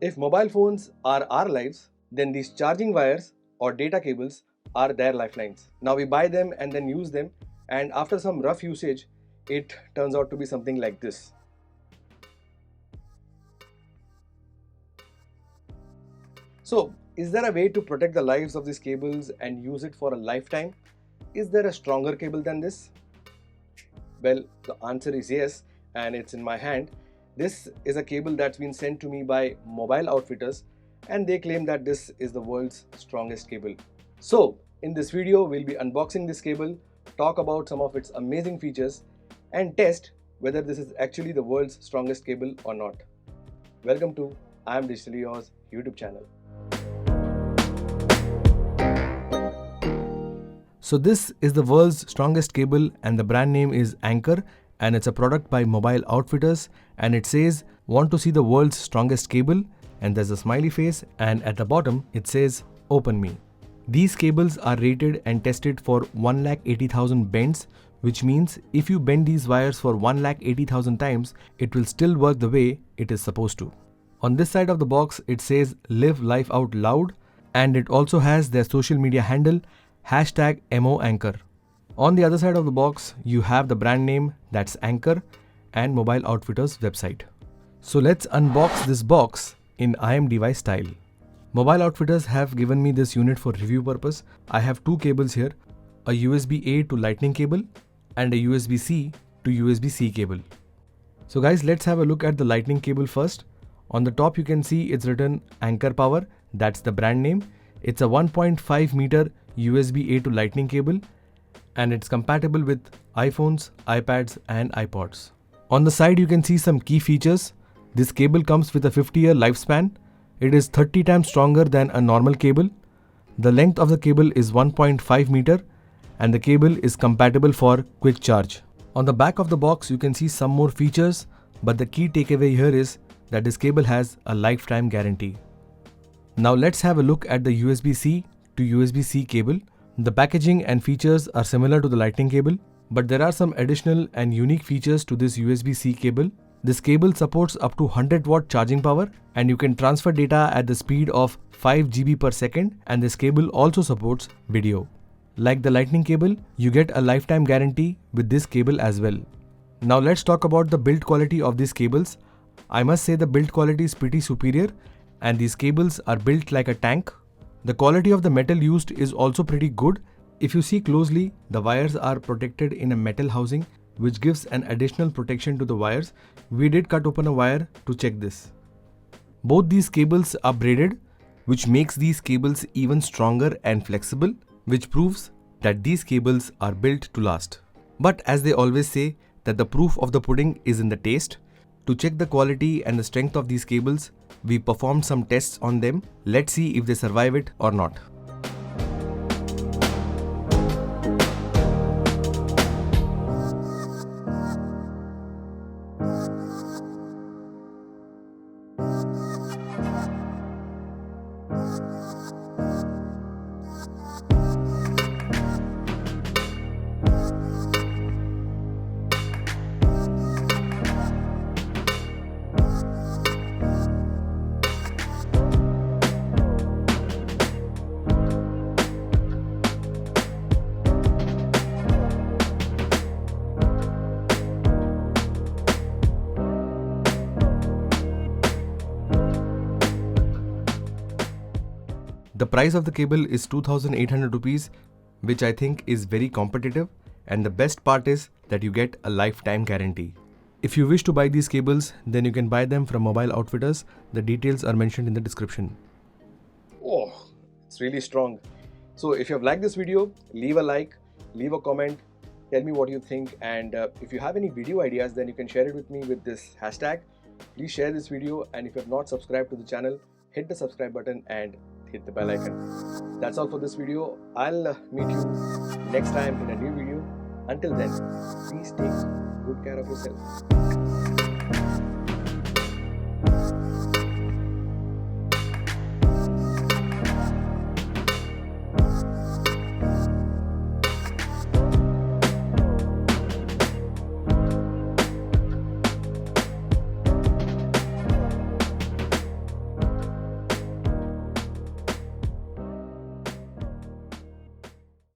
If mobile phones are our lives, then these charging wires or data cables are their lifelines. Now we buy them and then use them, and after some rough usage, it turns out to be something like this. So, is there a way to protect the lives of these cables and use it for a lifetime? Is there a stronger cable than this? Well, the answer is yes, and it's in my hand. This is a cable that's been sent to me by Mobile Outfitters, and they claim that this is the world's strongest cable. So, in this video, we'll be unboxing this cable, talk about some of its amazing features, and test whether this is actually the world's strongest cable or not. Welcome to I Am Digitally Yours YouTube channel. So this is the world's strongest cable, and the brand name is Anchor, and it's a product by Mobile Outfitters, and it says want to see the world's strongest cable, and there's a smiley face, and at the bottom it says open me. These cables are rated and tested for 1,80,000 bends, which means if you bend these wires for 1,80,000 times, it will still work the way it is supposed to. On this side of the box it says live life out loud, and it also has their social media handle #MOAnchor. On the other side of the box, you have the brand name, that's Anchor, and Mobile Outfitters website. So let's unbox this box in iMDY style. Mobile Outfitters have given me this unit for review purpose. I have two cables here, a USB-A to Lightning cable and a USB-C to USB-C cable. So guys, let's have a look at the Lightning cable first. On the top you can see it's written Anchor Power, that's the brand name. It's a 1.5 meter USB-A to Lightning cable, and it's compatible with iPhones, iPads and iPods. On the side you can see some key features. This cable comes with a 50-year lifespan. It is 30 times stronger than a normal cable. The length of the cable is 1.5 meter, and the cable is compatible for quick charge. On the back of the box you can see some more features, but the key takeaway here is that this cable has a lifetime guarantee. Now let's have a look at the USB-C to USB-C cable. The packaging and features are similar to the Lightning cable, but there are some additional and unique features to this USB-C cable. This cable supports up to 100 watt charging power, and you can transfer data at the speed of 5 GB per second, and this cable also supports video. Like the Lightning cable, you get a lifetime guarantee with this cable as well. Now let's talk about the build quality of these cables. I must say the build quality is pretty superior, and these cables are built like a tank. The quality of the metal used is also pretty good. If you see closely, the wires are protected in a metal housing, which gives an additional protection to the wires. We did cut open a wire to check this. Both these cables are braided, which makes these cables even stronger and flexible, which proves that these cables are built to last. But as they always say, that the proof of the pudding is in the taste. To check the quality and the strength of these cables, we performed some tests on them. Let's see if they survive it or not. The price of the cable is 2,800 rupees, which I think is very competitive, and the best part is that you get a lifetime guarantee. If you wish to buy these cables, then you can buy them from Mobile Outfitters. The details are mentioned in the description. Oh, it's really strong. So if you have liked this video, leave a like, leave a comment, tell me what you think, and if you have any video ideas, then you can share it with me with this hashtag. Please share this video, and if you have not subscribed to the channel, hit the subscribe button and hit the bell icon. That's all for this video. I'll meet you next time in a new video. Until then, please take good care of yourself.